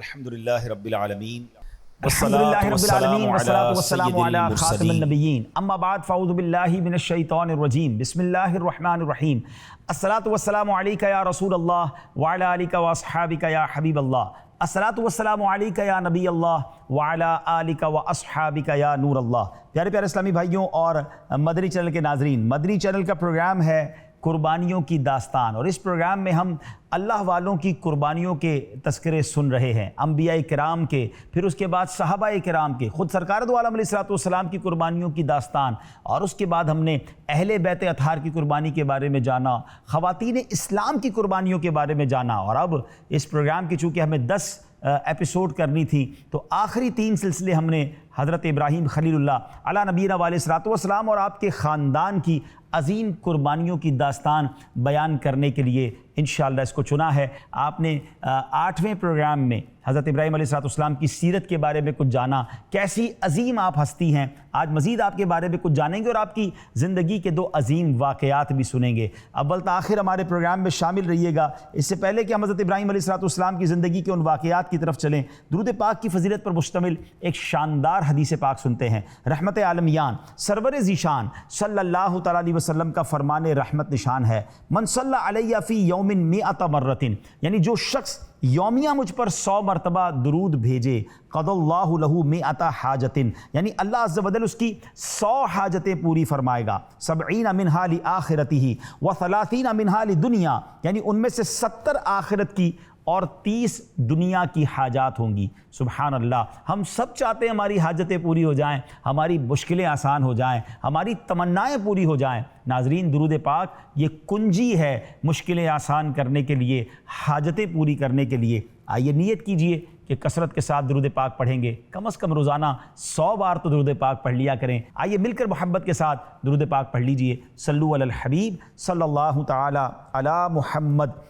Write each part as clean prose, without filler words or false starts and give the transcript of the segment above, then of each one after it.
الحمدللہ رب العالمین الحمدللہ رب العالمین والصلاة والسلام والسلام علی علی سید خاتم المرسلین۔ النبیین اما بعد فاعوذ باللہ من الشیطان الرجیم بسم اللہ الرحمن الرحیم الصلاة والسلام علیک یا رسول اللہ وعلی آلک واصحابک یا حبیب اللہ الصلاة والسلام علیک یا نبی اللہ وعلی آلک واصحابک یا نور اللہ۔ پیارے پیارے اسلامی بھائیوں اور مدنی چینل کے ناظرین، مدنی چینل کا پروگرام ہے قربانیوں کی داستان، اور اس پروگرام میں ہم اللہ والوں کی قربانیوں کے تذکرے سن رہے ہیں، انبیاء کرام کے، پھر اس کے بعد صحابہ کرام کے، خود سرکار دو عالم علیہ السلام کی قربانیوں کی داستان، اور اس کے بعد ہم نے اہل بیت اطہار کی قربانی کے بارے میں جانا، خواتین اسلام کی قربانیوں کے بارے میں جانا، اور اب اس پروگرام کی چونکہ ہمیں 10 ایپیسوڈ کرنی تھی تو آخری 3 سلسلے ہم نے حضرت ابراہیم خلیل اللہ علی نبینا علیہ الصلوۃ والسلام اور آپ کے خاندان کی عظیم قربانیوں کی داستان بیان کرنے کے لیے انشاءاللہ اس کو چنا ہے۔ آپ نے 8ویں پروگرام میں حضرت ابراہیم علیہ السلام کی سیرت کے بارے میں کچھ جانا، کیسی عظیم آپ ہستی ہیں۔ آج مزید آپ کے بارے میں کچھ جانیں گے اور آپ کی زندگی کے 2 عظیم واقعات بھی سنیں گے۔ اول تاخیر ہمارے پروگرام میں شامل رہیے گا۔ اس سے پہلے کہ ہم حضرت ابراہیم علیہ السلام کی زندگی کے ان واقعات کی طرف چلیں، درود پاک کی فضیلت پر مشتمل ایک شاندار حدیث پاک سنتے ہیں۔ رحمت عالمیان سرور ذیشان صلی اللہ تعالیٰ علیہ وسلم کا فرمان رحمت نشان ہے، من صلی علیہ فی یوم 100 مرۃ، یعنی جو شخص یومیہ مجھ پر 100 مرتبہ درود بھیجے، قضى اللہ لہ 100 حاجۃ، یعنی اللہ عز و جل اس کی 100 حاجتیں پوری فرمائے گا، 70 منہا لآخرتہ و30 منہا لدنیا، یعنی ان میں سے 70 آخرت کی اور 30 دنیا کی حاجات ہوں گی۔ سبحان اللہ، ہم سب چاہتے ہیں ہماری حاجتیں پوری ہو جائیں، ہماری مشکلیں آسان ہو جائیں، ہماری تمنائیں پوری ہو جائیں۔ ناظرین، درود پاک یہ کنجی ہے مشکلیں آسان کرنے کے لیے، حاجتیں پوری کرنے کے لیے۔ آئیے نیت کیجئے کہ کثرت کے ساتھ درود پاک پڑھیں گے، کم از کم روزانہ 100 بار تو درود پاک پڑھ لیا کریں۔ آئیے مل کر محبت کے ساتھ درود پاک پڑھ لیجئے۔ صلو علی الحبیب صلی اللہ تعالی علی محمد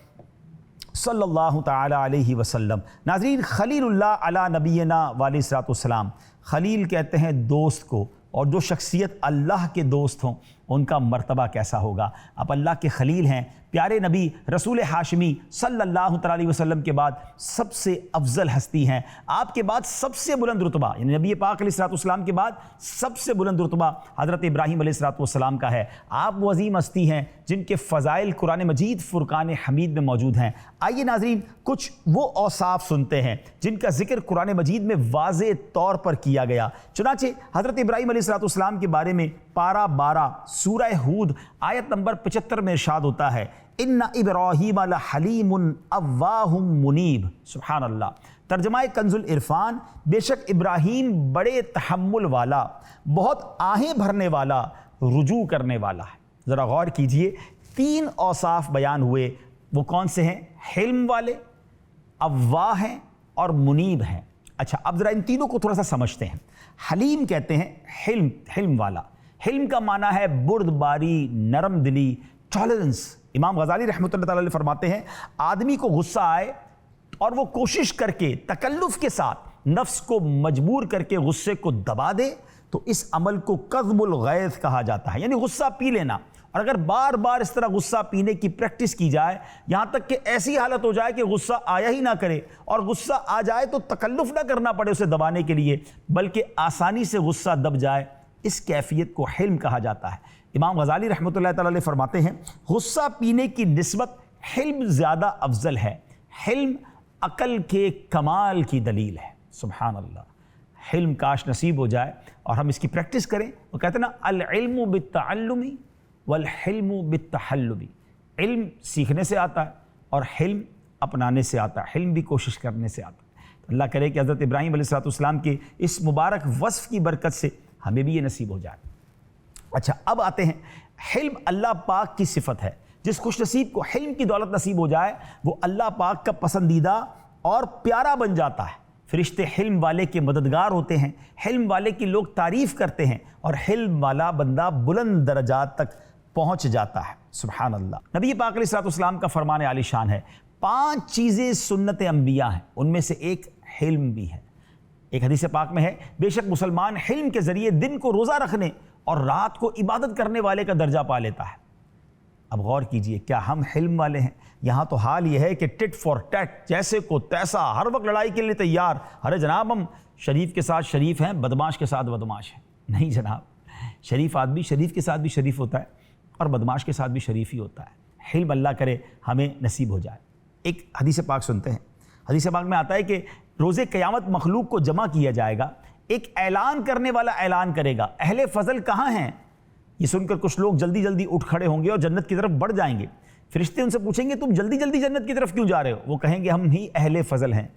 صلی اللہ تعالی علیہ وسلم۔ ناظرین، خلیل اللہ علی نبینا علیہ السلام، خلیل کہتے ہیں دوست کو، اور جو شخصیت اللہ کے دوست ہوں ان کا مرتبہ کیسا ہوگا۔ آپ اللہ کے خلیل ہیں، پیارے نبی رسول ہاشمی صلی اللہ تعالی علیہ وسلم کے بعد سب سے افضل ہستی ہیں، آپ کے بعد سب سے بلند رتبہ، یعنی نبی پاک علیہ السلام کے بعد سب سے بلند رتبہ حضرت ابراہیم علیہ السلام کا ہے۔ آپ وہ عظیم ہستی ہیں جن کے فضائل قرآن مجید فرقان حمید میں موجود ہیں۔ آئیے ناظرین کچھ وہ اوصاف سنتے ہیں جن کا ذکر قرآن مجید میں واضح طور پر کیا گیا۔ چنانچہ حضرت ابراہیم علیہ السلام کے بارے میں پارہ 12 سورہ ہود آیت نمبر 75 میں ارشاد ہوتا ہے، ان ابراہیم لحلیم اواہ منیب۔ سبحان اللہ۔ ترجمہ کنز العرفان، بے شک ابراہیم بڑے تحمل والا، بہت آہیں بھرنے والا، رجوع کرنے والا ہے۔ ذرا غور کیجئے، 3 اوصاف بیان ہوئے، وہ کون سے ہیں؟ حلم والے، اواہ ہیں اور منیب ہیں۔ اچھا، اب ذرا ان تینوں کو تھوڑا سا سمجھتے ہیں۔ حلیم کہتے ہیں حلم والا، حلم کا معنی ہے بردباری، نرم دلی، ٹالرنس۔ امام غزالی رحمۃ اللہ تعالی علیہ فرماتے ہیں آدمی کو غصہ آئے اور وہ کوشش کر کے تکلف کے ساتھ نفس کو مجبور کر کے غصے کو دبا دے تو اس عمل کو کظم الغیظ کہا جاتا ہے، یعنی غصہ پی لینا۔ اور اگر بار بار اس طرح غصہ پینے کی پریکٹس کی جائے، یہاں تک کہ ایسی حالت ہو جائے کہ غصہ آیا ہی نہ کرے، اور غصہ آ جائے تو تکلف نہ کرنا پڑے اسے دبانے کے لیے، بلکہ آسانی سے غصہ دب جائے، اس کیفیت کو حلم کہا جاتا ہے۔ امام غزالی رحمۃ اللہ تعالی علیہ فرماتے ہیں غصہ پینے کی نسبت حلم زیادہ افضل ہے، حلم عقل کے کمال کی دلیل ہے۔ سبحان اللہ، حلم کاش نصیب ہو جائے اور ہم اس کی پریکٹس کریں۔ وہ کہتے ہیں نا، العلم بالتعلم والحلم بالتحلم، علم سیکھنے سے آتا ہے اور حلم اپنانے سے آتا ہے، حلم بھی کوشش کرنے سے آتا ہے۔ اللہ کرے کہ حضرت ابراہیم علیہ السلام کے اس مبارک وصف کی برکت سے ہمیں بھی یہ نصیب ہو جائے۔ اچھا، اب آتے ہیں، حلم اللہ پاک کی صفت ہے۔ جس خوش نصیب کو حلم کی دولت نصیب ہو جائے وہ اللہ پاک کا پسندیدہ اور پیارا بن جاتا ہے۔ فرشتے حلم والے کے مددگار ہوتے ہیں، حلم والے کی لوگ تعریف کرتے ہیں، اور حلم والا بندہ بلند درجات تک پہنچ جاتا ہے۔ سبحان اللہ۔ نبی پاک علیہ السلام کا فرمان عالی شان ہے، 5 چیزیں سنت انبیاء ہیں، ان میں سے ایک حلم بھی ہے۔ ایک حدیث پاک میں ہے، بے شک مسلمان حلم کے ذریعے دن کو روزہ رکھنے اور رات کو عبادت کرنے والے کا درجہ پا لیتا ہے۔ اب غور کیجئے، کیا ہم حلم والے ہیں؟ یہاں تو حال یہ ہے کہ ٹٹ فار ٹیٹ، جیسے کو تیسا، ہر وقت لڑائی کے لیے تیار. ارے جناب ہم شریف کے ساتھ شریف ہیں، بدماش کے ساتھ بدماش ہیں. نہیں جناب، شریف آدمی شریف کے ساتھ بھی شریف ہوتا ہے اور بدماش کے ساتھ بھی شریف ہی ہوتا ہے. حلم اللہ کرے ہمیں نصیب ہو جائے. ایک حدیث پاک سنتے ہیں. حدیث پاک میں آتا ہے کہ روز قیامت مخلوق کو جمع کیا جائے گا، ایک اعلان کرنے والا اعلان کرے گا، اہل فضل کہاں ہیں؟ یہ سن کر کچھ لوگ جلدی جلدی اٹھ کھڑے ہوں گے اور جنت کی طرف بڑھ جائیں گے. فرشتے ان سے پوچھیں گے تم جلدی جلدی جنت کی طرف کیوں جا رہے ہو؟ وہ کہیں گے ہم ہی اہل فضل ہیں.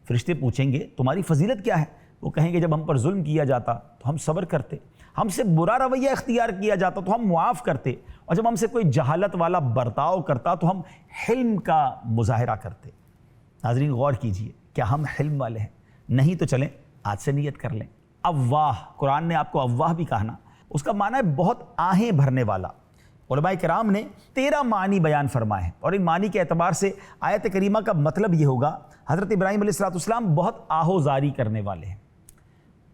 فرشتے پوچھیں گے تمہاری فضیلت کیا ہے؟ وہ کہیں گے جب ہم پر ظلم کیا جاتا تو ہم صبر کرتے، ہم سے برا رویہ اختیار کیا جاتا تو ہم معاف کرتے، اور جب ہم سے کوئی جہالت والا برتاؤ کرتا تو ہم حلم کا مظاہرہ کرتے. ناظرین غور کیجئے، کیا ہم حلم والے ہیں؟ نہیں تو چلیں آج سے نیت کر لیں. اواہ، قرآن نے آپ کو اواہ بھی کہا نا، اس کا معنی ہے بہت آہیں بھرنے والا. علماء کرام نے 13 معنی بیان فرمائے ہیں، اور ان معنی کے اعتبار سے آیت کریمہ کا مطلب یہ ہوگا حضرت ابراہیم علیہ السلام بہت آہوزاری کرنے والے ہیں.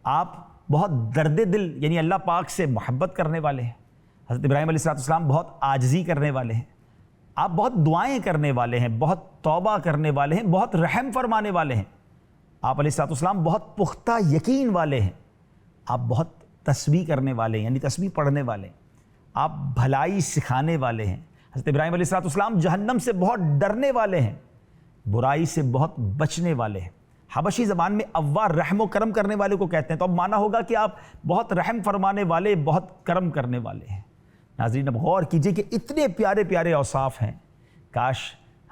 آپ بہت درد دل یعنی اللہ پاک سے محبت کرنے والے ہیں. حضرت ابراہیم علیہ السلام بہت عاجزی کرنے والے ہیں. آپ بہت دعائیں کرنے والے ہیں، بہت توبہ کرنے والے ہیں، بہت رحم فرمانے والے ہیں. آپ علیہ السلام بہت پختہ یقین والے ہیں. آپ بہت تسبیح کرنے والے ہیں یعنی تسبیح پڑھنے والے ہیں. آپ بھلائی سکھانے والے ہیں. حضرت ابراہیم علیہ السلام جہنم سے بہت ڈرنے والے ہیں، برائی سے بہت بچنے والے ہیں. حبشی زبان میں اواہ رحم و کرم کرنے والے کو کہتے ہیں، تو اب مانا ہوگا کہ آپ بہت رحم فرمانے والے، بہت کرم کرنے والے ہیں. ناظرین اب غور کیجئے کہ اتنے پیارے پیارے اوصاف ہیں، کاش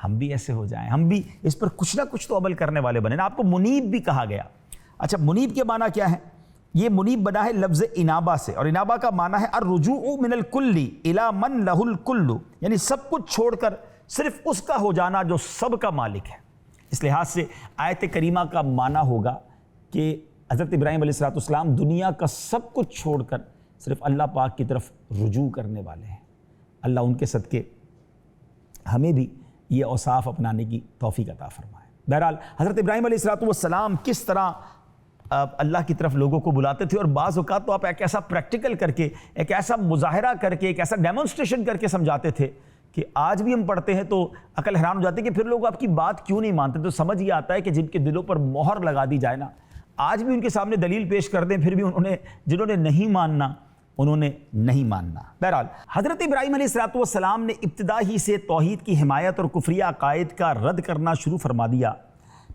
ہم بھی ایسے ہو جائیں، ہم بھی اس پر کچھ نہ کچھ تو عمل کرنے والے بنے نا. آپ کو منیب بھی کہا گیا. اچھا منیب کے معنی کیا ہے؟ یہ منیب بنا ہے لفظ انابہ سے، اور انابہ کا معنی ہے الرجوع من الکل الی من لہ الکل، یعنی سب کچھ چھوڑ کر صرف اس کا ہو جانا جو سب کا مالک ہے. اس لحاظ سے آیت کریمہ کا معنی ہوگا کہ حضرت ابراہیم علیہ السلام دنیا کا سب کچھ چھوڑ کر صرف اللہ پاک کی طرف رجوع کرنے والے ہیں. اللہ ان کے صدقے ہمیں بھی یہ اوصاف اپنانے کی توفیق عطا فرمائے. بہرحال حضرت ابراہیم علیہ السلام کس طرح اللہ کی طرف لوگوں کو بلاتے تھے، اور بعض اوقات تو آپ ایک ایسا پریکٹیکل کر کے، ایک ایسا مظاہرہ کر کے، ایک ایسا ڈیمونسٹریشن کر کے سمجھاتے تھے کہ آج بھی ہم پڑھتے ہیں تو عقل حیران ہو جاتی ہے کہ پھر لوگ آپ کی بات کیوں نہیں مانتے. تو سمجھ یہ آتا ہے کہ جن کے دلوں پر مہر لگا دی جائے نا، آج بھی ان کے سامنے دلیل پیش کر دیں، پھر بھی جنہوں نے نہیں ماننا انہوں نے نہیں ماننا. بہرحال حضرت ابراہیم علیہ السلام نے ابتدا ہی سے توحید کی حمایت اور کفریہ عقائد کا رد کرنا شروع فرما دیا.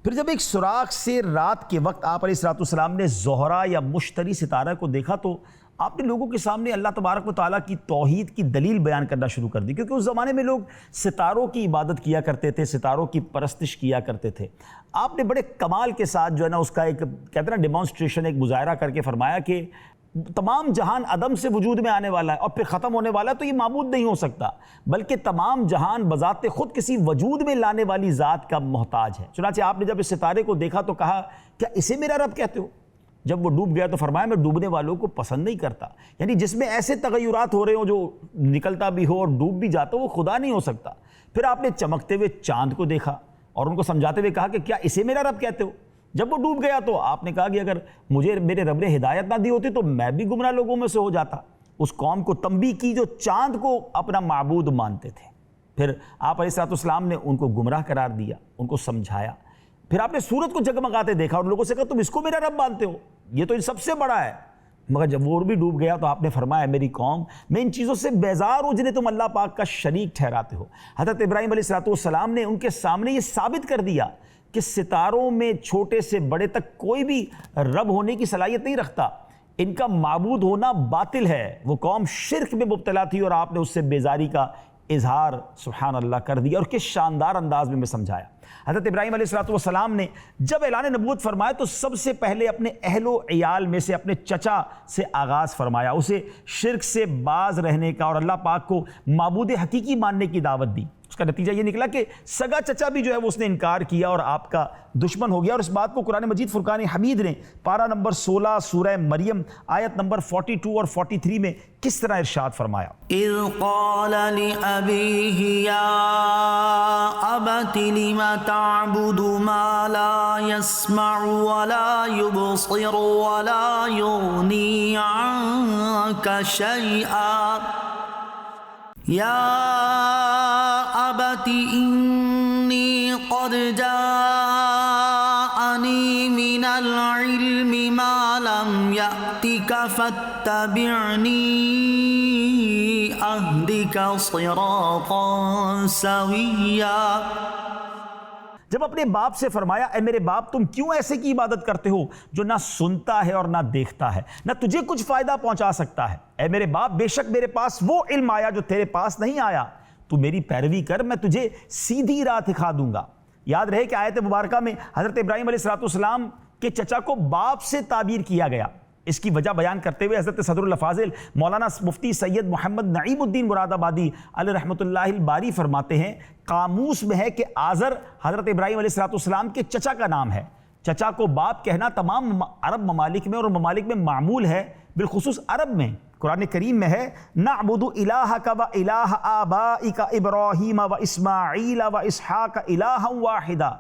پھر جب ایک سوراخ سے رات کے وقت آپ علیہ السلام نے زہرہ یا مشتری ستارہ کو دیکھا تو آپ نے لوگوں کے سامنے اللہ تبارک و تعالیٰ کی توحید کی دلیل بیان کرنا شروع کر دی، کیونکہ اس زمانے میں لوگ ستاروں کی عبادت کیا کرتے تھے، ستاروں کی پرستش کیا کرتے تھے. آپ نے بڑے کمال کے ساتھ جو ہے نا اس کا ایک کہتے ہیں نا ڈیمونسٹریشن، ایک مظاہرہ کر کے فرمایا کہ تمام جہان عدم سے وجود میں آنے والا ہے اور پھر ختم ہونے والا ہے، تو یہ معبود نہیں ہو سکتا، بلکہ تمام جہان بذات خود کسی وجود میں لانے والی ذات کا محتاج ہے. چنانچہ آپ نے جب اس ستارے کو دیکھا تو کہا کیا اسے میرا رب کہتے ہو؟ جب وہ ڈوب گیا تو فرمایا میں ڈوبنے والوں کو پسند نہیں کرتا. یعنی جس میں ایسے تغیرات ہو رہے ہوں جو نکلتا بھی ہو اور ڈوب بھی جاتا ہو، وہ خدا نہیں ہو سکتا. پھر آپ نے چمکتے ہوئے چاند کو دیکھا اور ان کو سمجھاتے ہوئے کہا کہ کیا اسے میرا رب کہتے ہو؟ جب وہ ڈوب گیا تو آپ نے کہا کہ اگر مجھے میرے رب نے ہدایت نہ دی ہوتی تو میں بھی گمراہ لوگوں میں سے ہو جاتا. اس قوم کو تنبیہ کی جو چاند کو اپنا معبود مانتے تھے. پھر آپ علیہ السلام نے ان کو گمراہ قرار دیا، ان کو سمجھایا. پھر آپ نے سورج کو جگمگاتے دیکھا اور لوگوں سے کہا تم اس کو میرا رب مانتے ہو، یہ تو ان سب سے بڑا ہے. مگر جب وہ بھی ڈوب گیا تو آپ نے فرمایا میری قوم میں ان چیزوں سے بیزار ہوں جنہیں تم اللہ پاک کا شریک ٹھہراتے ہو. حضرت ابراہیم علیہ السلام نے ان کے سامنے یہ ثابت کر دیا کہ ستاروں میں چھوٹے سے بڑے تک کوئی بھی رب ہونے کی صلاحیت نہیں رکھتا، ان کا معبود ہونا باطل ہے. وہ قوم شرک میں مبتلا تھی اور آپ نے اس سے بیزاری کا اظہار سبحان اللہ کر دیا اور کس شاندار انداز میں سمجھایا. حضرت ابراہیم علیہ السلام نے جب اعلان نبوت فرمایا تو سب سے پہلے اپنے اہل و عیال میں سے اپنے چچا سے آغاز فرمایا، اسے شرک سے باز رہنے کا اور اللہ پاک کو معبود حقیقی ماننے کی دعوت دی. اس کا نتیجہ یہ نکلا کہ سگا چچا بھی جو ہے وہ اس نے انکار کیا اور آپ کا دشمن ہو گیا. اور اس بات کو قرآن مجید فرقان حمید نے پارہ نمبر 16 سورہ مریم آیت نمبر 42 اور 43 میں کس طرح ارشاد فرمایا. اذ قال لأبیہ یا ابت لم تعبد ما لا يسمع ولا يبصر ولا يغنی عنک شیئا. یا ابت انی قد جاءنی من العلم ما لم یأتک فاتبعنی اہدک صراطا سویا۔ جب اپنے باپ سے فرمایا اے میرے باپ تم کیوں ایسے کی عبادت کرتے ہو جو نہ سنتا ہے اور نہ دیکھتا ہے، نہ تجھے کچھ فائدہ پہنچا سکتا ہے۔ اے میرے باپ بے شک میرے پاس وہ علم آیا جو تیرے پاس نہیں آیا، تو میری پیروی کر، میں تجھے سیدھی راہ دکھا دوں گا۔ یاد رہے کہ آیت مبارکہ میں حضرت ابراہیم علیہ السلام کے چچا کو باپ سے تعبیر کیا گیا۔ اس کی وجہ بیان کرتے ہوئے حضرت صدر الافاضل مولانا مفتی سید محمد نعیم الدین مراد آبادی علیہ رحمۃ اللہ الباری فرماتے ہیں قاموس میں ہے کہ آزر حضرت ابراہیم علیہ السلام کے چچا کا نام ہے۔ چچا کو باپ کہنا تمام عرب ممالک میں اور ممالک میں معمول ہے، بالخصوص عرب میں۔ قرآن کریم میں ہے نعبد الہک و الہ آبائک ابراہیم و اسماعیل و اسحاق الہا واحدا۔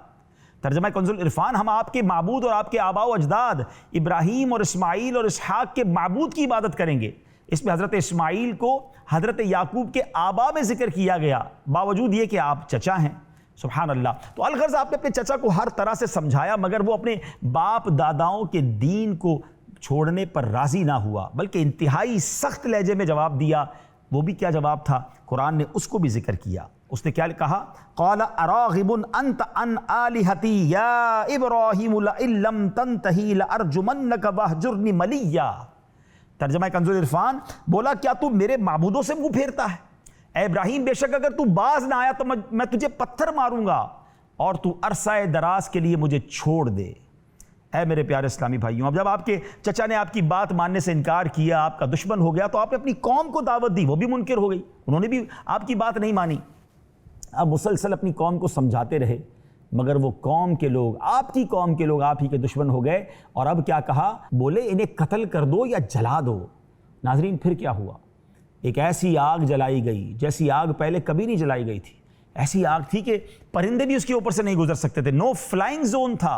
ترجمہ کنز العرفان، ہم آپ کے معبود اور آپ کے آباء و اجداد ابراہیم اور اسماعیل اور اسحاق کے معبود کی عبادت کریں گے۔ اس میں حضرت اسماعیل کو حضرت یعقوب کے آباء میں ذکر کیا گیا، باوجود یہ کہ آپ چچا ہیں۔ سبحان اللہ۔ تو الغرض آپ نے اپنے چچا کو ہر طرح سے سمجھایا، مگر وہ اپنے باپ داداؤں کے دین کو چھوڑنے پر راضی نہ ہوا، بلکہ انتہائی سخت لہجے میں جواب دیا۔ وہ بھی کیا جواب تھا؟ قرآن نے اس کو بھی ذکر کیا۔ اس نے کیا کہا؟ قال اراغب انت عن آلہتی یا ابراہیم لئن لم تنتہی لارجمنک واہجرنی ملیا۔ ترجمہ کنز العرفان، بولا کیا تو میرے معبودوں سے منہ پھیرتا ہے؟ اے ابراہیم بے شک اگر تو باز نہ آیا تو میں تجھے پتھر ماروں گا اور تو عرصہ دراز کے لیے مجھے چھوڑ دے۔ اے میرے پیارے اسلامی بھائیوں، اب جب آپ کے چچا نے آپ کی بات ماننے سے انکار کیا، آپ کا دشمن ہو گیا، تو آپ نے اپنی قوم کو دعوت دی، وہ بھی منکر ہو گئی، انہوں نے بھی آپ کی بات نہیں مانی۔ آپ مسلسل اپنی قوم کو سمجھاتے رہے، مگر وہ قوم کے لوگ، آپ کی قوم کے لوگ آپ ہی کے دشمن ہو گئے، اور اب کیا کہا؟ بولے انہیں قتل کر دو یا جلا دو۔ ناظرین پھر کیا ہوا؟ ایک ایسی آگ جلائی گئی جیسی آگ پہلے کبھی نہیں جلائی گئی تھی۔ ایسی آگ تھی کہ پرندے بھی اس کے اوپر سے نہیں گزر سکتے تھے، نو فلائنگ زون تھا۔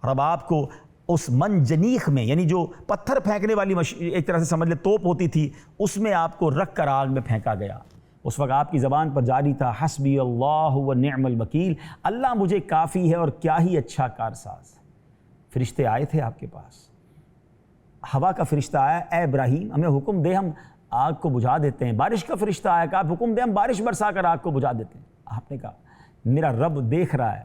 اور اب آپ کو اس منجنیخ میں، یعنی جو پتھر پھینکنے والی ایک طرح سے سمجھ لے توپ ہوتی تھی، اس میں آپ کو رکھ کر آگ میں پھینکا گیا۔ اس وقت آپ کی زبان پر جاری تھا حسبی اللہ و نعم الوکیل، اللہ مجھے کافی ہے اور کیا ہی اچھا کارساز۔ فرشتے آئے تھے آپ کے پاس، ہوا کا فرشتہ آیا، اے ابراہیم ہمیں حکم دے ہم آگ کو بجھا دیتے ہیں۔ بارش کا فرشتہ آیا کہ آپ حکم دے ہم بارش برسا کر آگ کو بجھا دیتے ہیں۔ آپ نے کہا میرا رب دیکھ رہا ہے،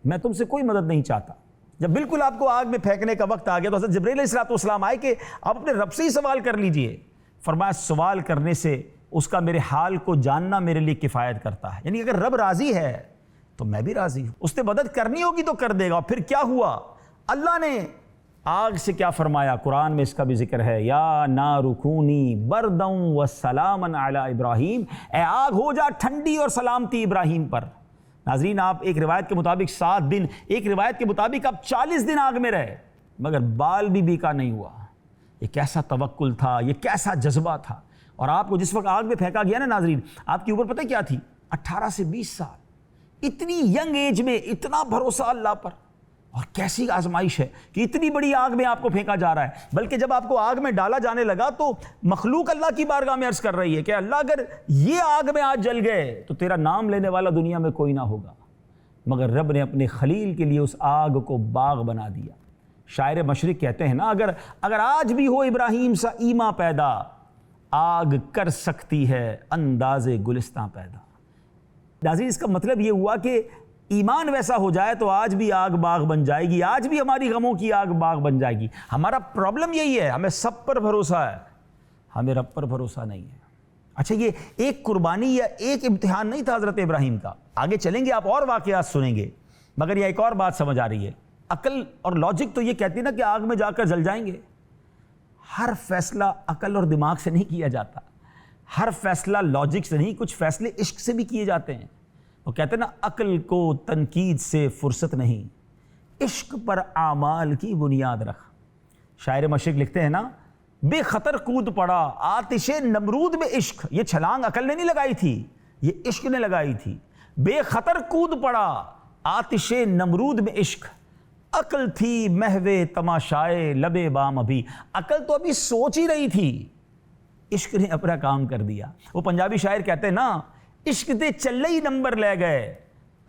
میں تم سے کوئی مدد نہیں چاہتا۔ جب بالکل آپ کو آگ میں پھینکنے کا وقت آ گیا تو حضرت جبرائیل علیہ السلام آئے کہ آپ اپنے رب سے ہی سوال کر لیجئے۔ فرمایا سوال کرنے سے اس کا میرے حال کو جاننا میرے لیے کفایت کرتا ہے، یعنی اگر رب راضی ہے تو میں بھی راضی ہوں، اس نے مدد کرنی ہوگی تو کر دے گا۔ پھر کیا ہوا؟ اللہ نے آگ سے کیا فرمایا؟ قرآن میں اس کا بھی ذکر ہے، یا نار کونی بردا وسلاما علی ابراہیم، اے آگ ہو جا ٹھنڈی اور سلامتی ابراہیم پر۔ ناظرین آپ ایک روایت کے مطابق 7 دن، ایک روایت کے مطابق آپ 40 دن آگ میں رہے، مگر بال بھی بیکا نہیں ہوا۔ یہ کیسا توکل تھا، یہ کیسا جذبہ تھا۔ اور آپ کو جس وقت آگ میں پھینکا گیا نا ناظرین، آپ کی عمر پتہ کیا تھی؟ 18 سے 20 سال۔ اتنی ینگ ایج میں اتنا بھروسہ اللہ پر، اور کیسی آزمائش ہے کہ اتنی بڑی آگ میں آپ کو پھینکا جا رہا ہے۔ بلکہ جب آپ کو آگ میں ڈالا جانے لگا تو مخلوق اللہ کی بارگاہ میں عرض کر رہی ہے کہ اللہ اگر یہ آگ میں آج جل گئے تو تیرا نام لینے والا دنیا میں کوئی نہ ہوگا۔ مگر رب نے اپنے خلیل کے لیے اس آگ کو باغ بنا دیا۔ شاعر مشرق کہتے ہیں نا، اگر آج بھی ہو ابراہیم سا ایما پیدا، آگ کر سکتی ہے انداز گلستاں پیدا۔ ناظرین اس کا مطلب یہ ہوا کہ ایمان ویسا ہو جائے تو آج بھی آگ باغ بن جائے گی، آج بھی ہماری غموں کی آگ باغ بن جائے گی۔ ہمارا پرابلم یہی ہے، ہمیں سب پر بھروسہ ہے، ہمیں رب پر بھروسہ نہیں ہے۔ اچھا یہ ایک قربانی یا ایک امتحان نہیں تھا حضرت ابراہیم کا، آگے چلیں گے آپ اور واقعات سنیں گے، مگر یہ ایک اور بات سمجھ آ رہی ہے۔ عقل اور لاجک تو یہ کہتی ہے نا کہ آگ میں جا کر جل جائیں گے۔ ہر فیصلہ عقل اور دماغ سے نہیں کیا جاتا، ہر فیصلہ لاجک سے نہیں، کچھ فیصلے عشق سے بھی کیے جاتے ہیں۔ وہ کہتے ہیں نا عقل کو تنقید سے فرصت نہیں، عشق پر اعمال کی بنیاد رکھ۔ شاعر مشرق لکھتے ہیں نا، بے خطر کود پڑا آتش نمرود میں عشق، یہ چھلانگ عقل نے نہیں لگائی تھی، یہ عشق نے لگائی تھی۔ بے خطر کود پڑا آتش نمرود میں عشق، عقل تھی محو تماشائے لبے بام ابھی، عقل تو ابھی سوچ ہی رہی تھی عشق نے اپنا کام کر دیا۔ وہ پنجابی شاعر کہتے ہیں نا، عشق دے چلے ہی نمبر لے گئے،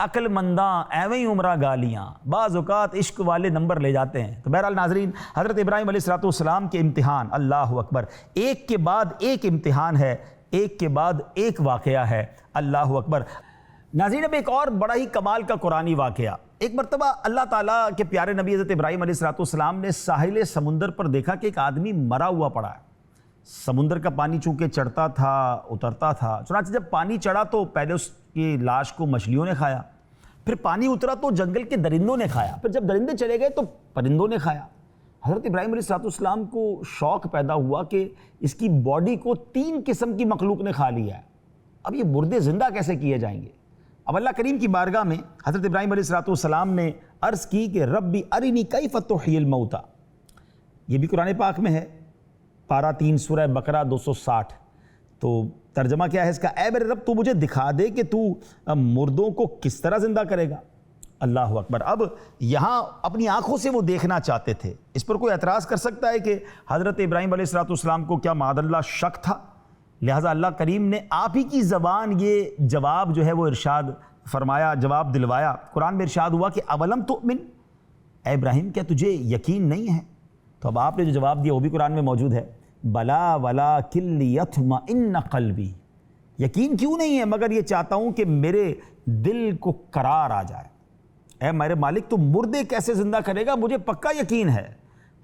عقل منداں ایویں ہی عمرہ گالیاں، بعض اوقات عشق والے نمبر لے جاتے ہیں۔ تو بہرحال ناظرین، حضرت ابراہیم علیہ السلام کے امتحان، اللہ اکبر، ایک کے بعد ایک امتحان ہے، ایک کے بعد ایک واقعہ ہے، اللہ اکبر۔ ناظرین، اب ایک اور بڑا ہی کمال کا قرآنی واقعہ۔ ایک مرتبہ اللہ تعالیٰ کے پیارے نبی حضرت ابراہیم علیہ السلام نے ساحل سمندر پر دیکھا کہ ایک آدمی مرا ہوا پڑا ہے۔ سمندر کا پانی چونکہ چڑھتا تھا اترتا تھا، چنانچہ جب پانی چڑھا تو پہلے اس کی لاش کو مچھلیوں نے کھایا، پھر پانی اترا تو جنگل کے درندوں نے کھایا، پھر جب درندے چلے گئے تو پرندوں نے کھایا۔ حضرت ابراہیم علیہ السلام کو شوق پیدا ہوا کہ اس کی باڈی کو 3 قسم کی مخلوق نے کھا لیا ہے، اب یہ مردے زندہ کیسے کیے جائیں گے؟ اب اللہ کریم کی بارگاہ میں حضرت ابراہیم علیہ السلام نے عرض کی کہ ربی ارنی کیف تحیی الموتیٰ، یہ بھی قرآن پاک میں ہے، پارہ 3 سورہ بقرہ 260۔ تو ترجمہ کیا ہے اس کا؟ اے میرے رب، تو مجھے دکھا دے کہ تو مردوں کو کس طرح زندہ کرے گا۔ اللہ اکبر۔ اب یہاں اپنی آنکھوں سے وہ دیکھنا چاہتے تھے۔ اس پر کوئی اعتراض کر سکتا ہے کہ حضرت ابراہیم علیہ السلام کو کیا معاذ اللہ شک تھا؟ لہٰذا اللہ کریم نے آپ ہی کی زبان یہ جواب جو ہے وہ ارشاد فرمایا، جواب دلوایا۔ قرآن میں ارشاد ہوا کہ اولم تؤمن، اے ابراہیم کیا تجھے یقین نہیں ہے؟ تو اب آپ نے جو جواب دیا وہ بھی قرآن میں موجود ہے، بلا ولکن لیطمئن قلبی، یقین کیوں نہیں ہے مگر یہ چاہتا ہوں کہ میرے دل کو قرار آ جائے۔ اے میرے مالک، تو مردے کیسے زندہ کرے گا؟ مجھے پکا یقین ہے،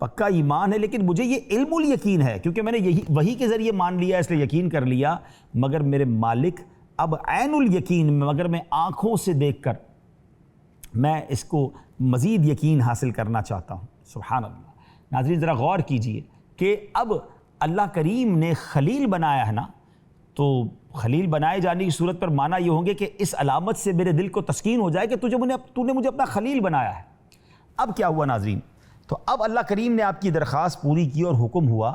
پکا ایمان ہے، لیکن مجھے یہ علم الیقین ہے، کیونکہ میں نے وہی کے ذریعے مان لیا اس لیے یقین کر لیا، مگر میرے مالک اب عین الیقین، مگر میں آنکھوں سے دیکھ کر میں اس کو مزید یقین حاصل کرنا چاہتا ہوں۔ سبحان اللہ۔ ناظرین ذرا غور کیجئے کہ اب اللہ کریم نے خلیل بنایا ہے نا، تو خلیل بنائے جانے کی صورت پر معنی یہ ہوں گے کہ اس علامت سے میرے دل کو تسکین ہو جائے کہ تو نے مجھے اپنا خلیل بنایا ہے۔ اب کیا ہوا ناظرین؟ تو اب اللہ کریم نے آپ کی درخواست پوری کی اور حکم ہوا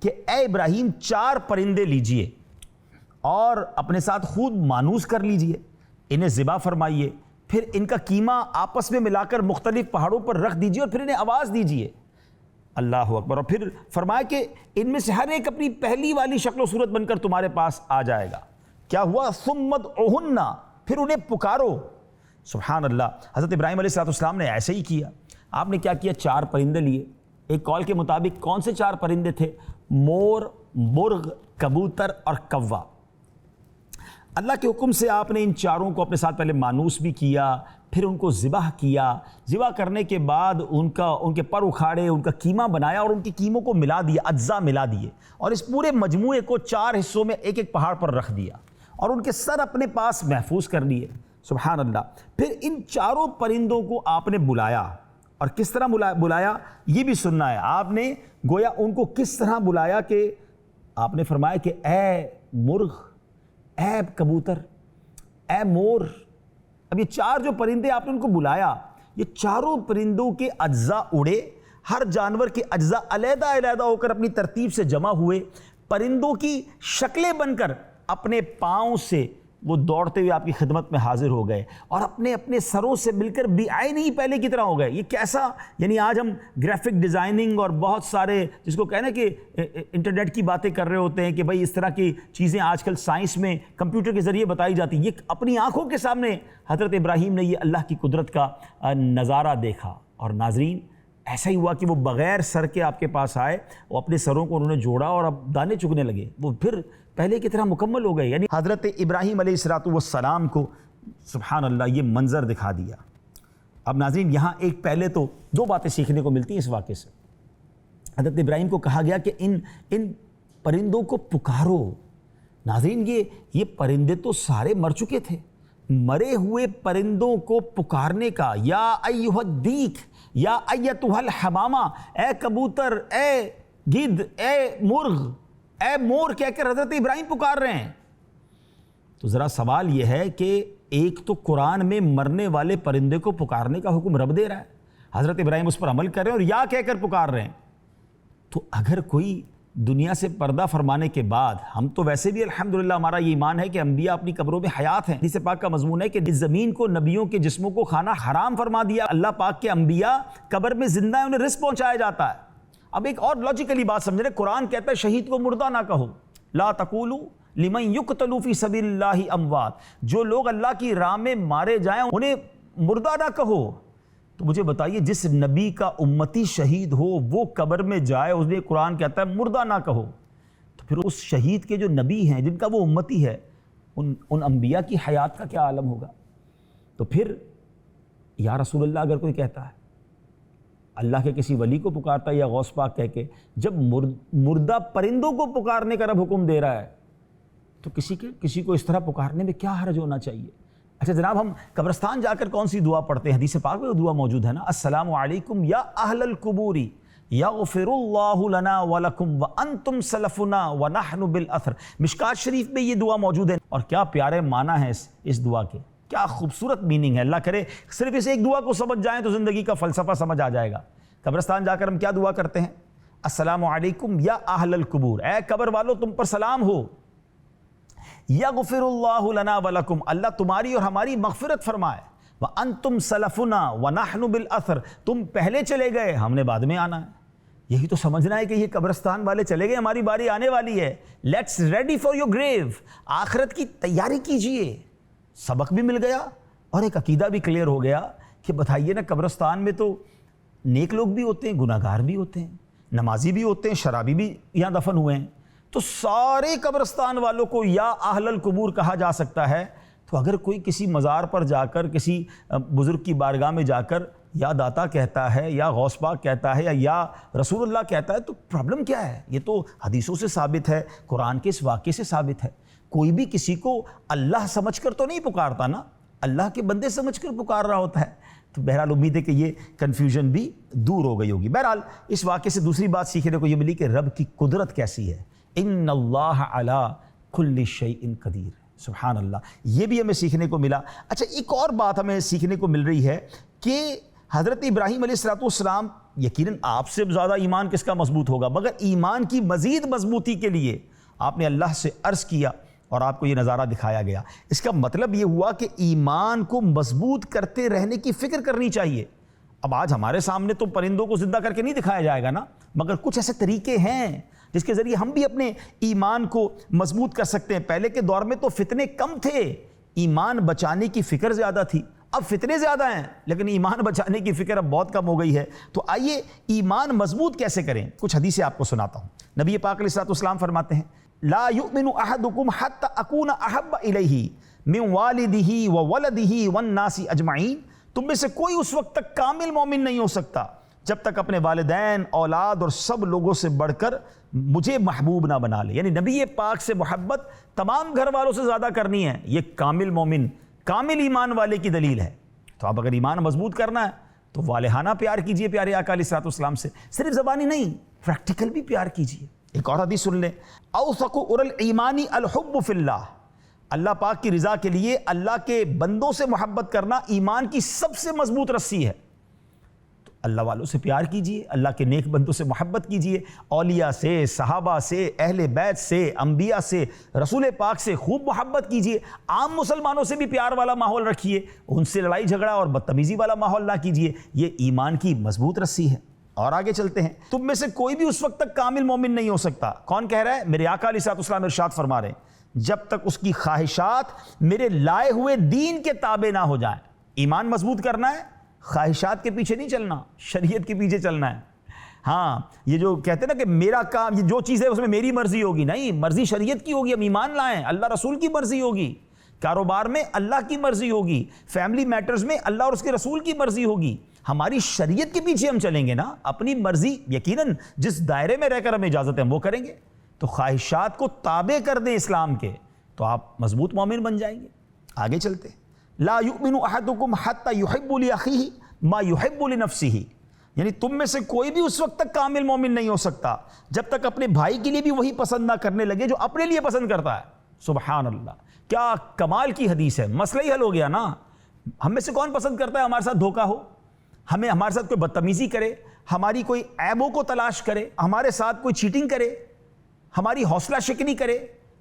کہ اے ابراہیم 4 پرندے لیجئے اور اپنے ساتھ خود مانوس کر لیجئے، انہیں ذبح فرمائیے، پھر ان کا قیمہ آپس میں ملا کر مختلف پہاڑوں پر رکھ دیجئے اور پھر انہیں آواز دیجئے۔ اللہ اکبر۔ اور پھر فرمایا کہ ان میں سے ہر ایک اپنی پہلی والی شکل و صورت بن کر تمہارے پاس آ جائے گا۔ کیا ہوا؟ ثم ادعوہن، پھر انہیں پکارو۔ سبحان اللہ۔ حضرت ابراہیم علیہ السلام نے ایسے ہی کیا۔ آپ نے کیا کیا؟ 4 پرندے لیے۔ ایک قول کے مطابق کون سے 4 پرندے تھے؟ مور، مرغ، کبوتر اور کوا۔ اللہ کے حکم سے آپ نے ان 4 کو اپنے ساتھ پہلے مانوس بھی کیا، پھر ان کو ذبح کیا۔ ذبح کرنے کے بعد ان کے پر اکھاڑے، ان کا قیمہ بنایا اور ان کے قیموں کو ملا دیا، اجزاء ملا دیے، اور اس پورے مجموعے کو 4 حصوں میں ایک ایک پہاڑ پر رکھ دیا اور ان کے سر اپنے پاس محفوظ کر لیے۔ سبحان اللہ۔ پھر ان 4 پرندوں کو آپ نے بلایا، اور کس طرح بلایا یہ بھی سننا ہے۔ آپ نے گویا ان کو کس طرح بلایا کہ آپ نے فرمایا کہ اے مرغ، اے کبوتر، اے مور۔ اب یہ 4 جو پرندے آپ نے ان کو بلایا، یہ 4 پرندوں کے اجزاء اڑے، ہر جانور کے اجزاء علیحدہ علیحدہ ہو کر اپنی ترتیب سے جمع ہوئے، پرندوں کی شکلیں بن کر اپنے پاؤں سے وہ دوڑتے ہوئے آپ کی خدمت میں حاضر ہو گئے اور اپنے سروں سے مل کر نہیں پہلے کی طرح ہو گئے۔ یہ کیسا، یعنی آج ہم گرافک ڈیزائننگ اور بہت سارے جس کو کہنا کہ انٹرنیٹ کی باتیں کر رہے ہوتے ہیں کہ بھائی اس طرح کی چیزیں آج کل سائنس میں کمپیوٹر کے ذریعے بتائی جاتی ہیں، یہ اپنی آنکھوں کے سامنے حضرت ابراہیم نے یہ اللہ کی قدرت کا نظارہ دیکھا۔ اور ناظرین ایسا ہی ہوا کہ وہ بغیر سر کے آپ کے پاس آئے، وہ اپنے سروں کو انہوں نے جوڑا اور اب دانے چگنے لگے، وہ پھر پہلے کی طرح مکمل ہو گئے۔ یعنی حضرت ابراہیم علیہ السلام کو سبحان اللہ یہ منظر دکھا دیا۔ اب ناظرین یہاں ایک پہلے تو 2 باتیں سیکھنے کو ملتی ہیں اس واقعے سے۔ حضرت ابراہیم کو کہا گیا کہ ان پرندوں کو پکارو۔ ناظرین یہ پرندے تو سارے مر چکے تھے، مرے ہوئے پرندوں کو پکارنے کا، یا ایھا الدیک، یا ایتھا الحمامہ، اے کبوتر، اے گدھ، اے مرغ، اے مور کہہ کر حضرت ابراہیم پکار رہے ہیں۔ تو ذرا سوال یہ ہے کہ ایک تو قرآن میں مرنے والے پرندے کو پکارنے کا حکم رب دے رہا ہے، حضرت ابراہیم اس پر عمل کر رہے ہیں اور یا کہہ کر پکار رہے ہیں۔ تو اگر کوئی دنیا سے پردہ فرمانے کے بعد، ہم تو ویسے بھی الحمدللہ ہمارا یہ ایمان ہے کہ انبیاء اپنی قبروں میں حیات ہیں، حدیث پاک کا مضمون ہے کہ اس زمین کو نبیوں کے جسموں کو کھانا حرام فرما دیا، اللہ پاک کے انبیاء قبر میں زندہ ہیں، انہیں رزق پہنچایا جاتا ہے۔ اب ایک اور لاجیکلی بات سمجھ رہے، قرآن کہتا ہے شہید کو مردہ نہ کہو، لا تقولوا لمن یقتل فی سبیل اللہ اموات، جو لوگ اللہ کی راہ میں مارے جائیں انہیں مردہ نہ کہو۔ تو مجھے بتائیے جس نبی کا امتی شہید ہو وہ قبر میں جائے، اس نے قرآن کہتا ہے مردہ نہ کہو، تو پھر اس شہید کے جو نبی ہیں جن کا وہ امتی ہے ان انبیاء کی حیات کا کیا عالم ہوگا؟ تو پھر یا رسول اللہ اگر کوئی کہتا ہے، اللہ کے کسی ولی کو پکارتا ہے یا غوث پاک کہہ کے، جب مردہ پرندوں کو پکارنے کا رب حکم دے رہا ہے تو کسی کو اس طرح پکارنے میں کیا حرج ہونا چاہیے؟ اچھا جناب، ہم قبرستان جا کر کون سی دعا پڑھتے ہیں؟ حدیث پاک میں وہ دعا موجود ہے نا، السلام علیکم یا اہل القبور یغفر اللہ لنا ولکم وانتم سلفنا ونحن بالاثر۔ مشکات شریف میں یہ دعا موجود ہے، اور کیا پیارے معنی ہے اس دعا کے، کیا خوبصورت میننگ ہے۔ اللہ کرے صرف اس ایک دعا کو سمجھ جائیں تو زندگی کا فلسفہ سمجھ آ جائے گا۔ قبرستان جا کر ہم کیا دعا کرتے ہیں؟ السلام علیکم یا اہل القبور، اے قبر والو تم پر سلام ہو، یغفر اللہ لنا ولکم، اللہ تمہاری اور ہماری مغفرت فرمائے، وانتم سلفنا ونحن بالاثر، تم پہلے چلے گئے ہم نے بعد میں آنا ہے۔ یہی تو سمجھنا ہے کہ یہ قبرستان والے چلے گئے، ہماری باری آنے والی ہے۔ لیٹس ریڈی فار یور گریو، آخرت کی تیاری کیجئے۔ سبق بھی مل گیا اور ایک عقیدہ بھی کلیئر ہو گیا کہ بتائیے نا، قبرستان میں تو نیک لوگ بھی ہوتے ہیں، گناہ گار بھی ہوتے ہیں، نمازی بھی ہوتے ہیں، شرابی بھی یہاں دفن ہوئے ہیں، تو سارے قبرستان والوں کو یا اہل القبور کہا جا سکتا ہے۔ تو اگر کوئی کسی مزار پر جا کر کسی بزرگ کی بارگاہ میں جا کر یا داتا کہتا ہے یا غوث پاک کہتا ہے یا رسول اللہ کہتا ہے تو پرابلم کیا ہے؟ یہ تو حدیثوں سے ثابت ہے، قرآن کے اس واقعے سے ثابت ہے۔ کوئی بھی کسی کو اللہ سمجھ کر تو نہیں پکارتا نا، اللہ کے بندے سمجھ کر پکار رہا ہوتا ہے۔ تو بہرحال امید ہے کہ یہ کنفیوژن بھی دور ہو گئی ہوگی۔ بہرحال اس واقعے سے دوسری بات سیکھنے کو یہ ملی کہ رب کی قدرت کیسی ہے، ان اللہ علی کل شیء قدیر، سبحان اللہ، یہ بھی ہمیں سیکھنے کو ملا۔ اچھا ایک اور بات ہمیں سیکھنے کو مل رہی ہے کہ حضرت ابراہیم علیہ السلام، یقیناً آپ سے زیادہ ایمان کس کا مضبوط ہوگا، مگر ایمان کی مزید مضبوطی کے لیے آپ نے اللہ سے عرض کیا اور آپ کو یہ نظارہ دکھایا گیا۔ اس کا مطلب یہ ہوا کہ ایمان کو مضبوط کرتے رہنے کی فکر کرنی چاہیے۔ اب آج ہمارے سامنے تو پرندوں کو زندہ کر کے نہیں دکھایا جائے گا نا، مگر کچھ ایسے طریقے ہیں جس کے ذریعے ہم بھی اپنے ایمان کو مضبوط کر سکتے ہیں۔ پہلے کے دور میں تو فتنے کم تھے، ایمان بچانے کی فکر زیادہ تھی، اب فتنے زیادہ ہیں لیکن ایمان بچانے کی فکر اب بہت کم ہو گئی ہے۔ تو آئیے ایمان مضبوط کیسے کریں، کچھ حدیثیں آپ کو سناتا ہوں۔ نبی پاک علیہ السلام فرماتے ہیں، لا یؤمن احدکم حتی اکون احب الیہ من والدہ وولدہ والناس اجمعین، تم میں سے کوئی اس وقت تک کامل مومن نہیں ہو سکتا جب تک اپنے والدین، اولاد اور سب لوگوں سے بڑھ کر مجھے محبوب نہ بنا لے۔ یعنی نبی پاک سے محبت تمام گھر والوں سے زیادہ کرنی ہے، یہ کامل مومن، کامل ایمان والے کی دلیل ہے۔ تو اب اگر ایمان مضبوط کرنا ہے تو والہانہ پیار کیجئے پیارے آقا علیہ السلام سے، صرف زبانی نہیں، پریکٹیکل بھی پیار کیجئے۔ ایک اور حدیث سن لیں، اوثق عر الایمان الحب فی اللہ، اللہ پاک کی رضا کے لیے اللہ کے بندوں سے محبت کرنا ایمان کی سب سے مضبوط رسی ہے۔ تو اللہ والوں سے پیار کیجئے، اللہ کے نیک بندوں سے محبت کیجئے، اولیاء سے، صحابہ سے، اہل بیت سے، انبیاء سے، رسول پاک سے خوب محبت کیجئے۔ عام مسلمانوں سے بھی پیار والا ماحول رکھیے، ان سے لڑائی جھگڑا اور بدتمیزی والا ماحول نہ کیجئے، یہ ایمان کی مضبوط رسی ہے۔ اور آگے چلتے ہیں، تم میں سے کوئی بھی اس وقت تک کامل مومن نہیں ہو سکتا۔ کون کہہ رہا ہے؟ میرے آقا علیہ السلام ارشاد فرما رہے ہیں، جب تک اس کی خواہشات میرے لائے ہوئے دین کے تابع نہ ہو جائیں۔ ایمان مضبوط کرنا ہے، خواہشات کے پیچھے نہیں چلنا، شریعت کے پیچھے چلنا ہے۔ ہاں یہ جو کہتے ہیں نا کہ میرا کام، یہ جو چیز ہے اس میں میری مرضی ہوگی، نہیں، مرضی شریعت کی ہوگی، ہم ایمان لائیں، اللہ رسول کی مرضی ہوگی، کاروبار میں اللہ کی مرضی ہوگی، فیملی میٹرز میں اللہ اور اس کے رسول کی مرضی ہوگی، ہماری شریعت کے پیچھے ہم چلیں گے نا، اپنی مرضی یقیناً جس دائرے میں رہ کر ہمیں اجازت ہے ہم وہ کریں گے۔ تو خواہشات کو تابع کر دیں اسلام کے تو آپ مضبوط مومن بن جائیں گے۔ آگے چلتے، لا یؤمن احدکم حتی یحب لاخیہ ما یحب لنفسہ، یعنی تم میں سے کوئی بھی اس وقت تک کامل مومن نہیں ہو سکتا جب تک اپنے بھائی کے لیے بھی وہی پسند نہ کرنے لگے جو اپنے لیے پسند کرتا ہے۔ سبحان اللہ، کیا کمال کی حدیث ہے، مسئلہ ہی حل ہو گیا نا۔ ہم میں سے کون پسند کرتا ہے ہمارے ساتھ دھوکہ ہو، ہمارے ساتھ کوئی بدتمیزی کرے، ہماری کوئی عیبوں کو تلاش کرے، ہمارے ساتھ کوئی چیٹنگ کرے، ہماری حوصلہ شکنی کرے،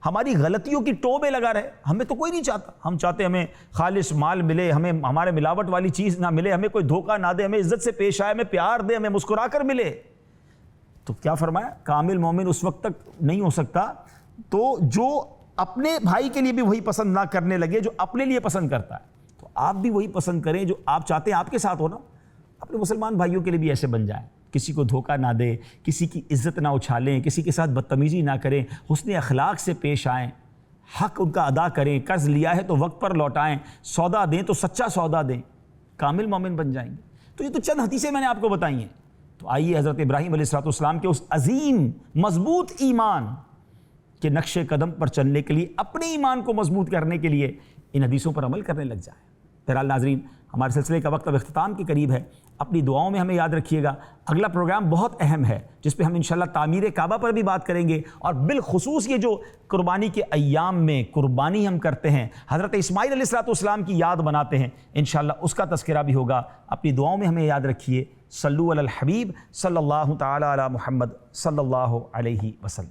ہماری غلطیوں کی ٹو میں لگا رہے؟ ہمیں تو کوئی نہیں چاہتا، ہم چاہتے ہمیں خالص مال ملے، ہمیں ہمارے ملاوٹ والی چیز نہ ملے، ہمیں کوئی دھوکہ نہ دے، ہمیں عزت سے پیش آئے، ہمیں پیار دے، ہمیں مسکرا کر ملے۔ تو کیا فرمایا؟ کامل مومن اس وقت تک نہیں ہو سکتا تو جو اپنے بھائی کے لیے بھی وہی پسند نہ کرنے لگے جو اپنے لیے پسند کرتا ہے، تو آپ بھی وہی پسند کریں جو آپ چاہتے ہیں آپ کے ساتھ ہو نا۔ اپنے مسلمان بھائیوں کے لیے بھی ایسے بن جائیں، کسی کو دھوکہ نہ دیں، کسی کی عزت نہ اچھالیں، کسی کے ساتھ بدتمیزی نہ کریں، حسن اخلاق سے پیش آئیں، حق ان کا ادا کریں، قرض لیا ہے تو وقت پر لوٹائیں، سودا دیں تو سچا سودا دیں، کامل مومن بن جائیں گے۔ تو یہ تو چند حدیثیں میں نے آپ کو بتائی ہیں۔ تو آئیے حضرت ابراہیم علیہ السلام کے اس عظیم مضبوط ایمان کے نقش قدم پر چلنے کے لیے، اپنے ایمان کو مضبوط کرنے کے لیے ان حدیثوں پر عمل کرنے لگ جائیں۔ بہرحال ناظرین، ہمارے سلسلے کا وقت اب اختتام کے قریب ہے، اپنی دعاؤں میں ہمیں یاد رکھیے گا۔ اگلا پروگرام بہت اہم ہے جس پہ ہم انشاءاللہ تعمیر کعبہ پر بھی بات کریں گے، اور بالخصوص یہ جو قربانی کے ایام میں قربانی ہم کرتے ہیں، حضرت اسماعیل علیہ السلام کی یاد بناتے ہیں، انشاءاللہ اس کا تذکرہ بھی ہوگا۔ اپنی دعاؤں میں ہمیں یاد رکھیے۔ صلو علی الحبیب صلی اللہ تعالی علی محمد صلی اللہ علیہ وسلم۔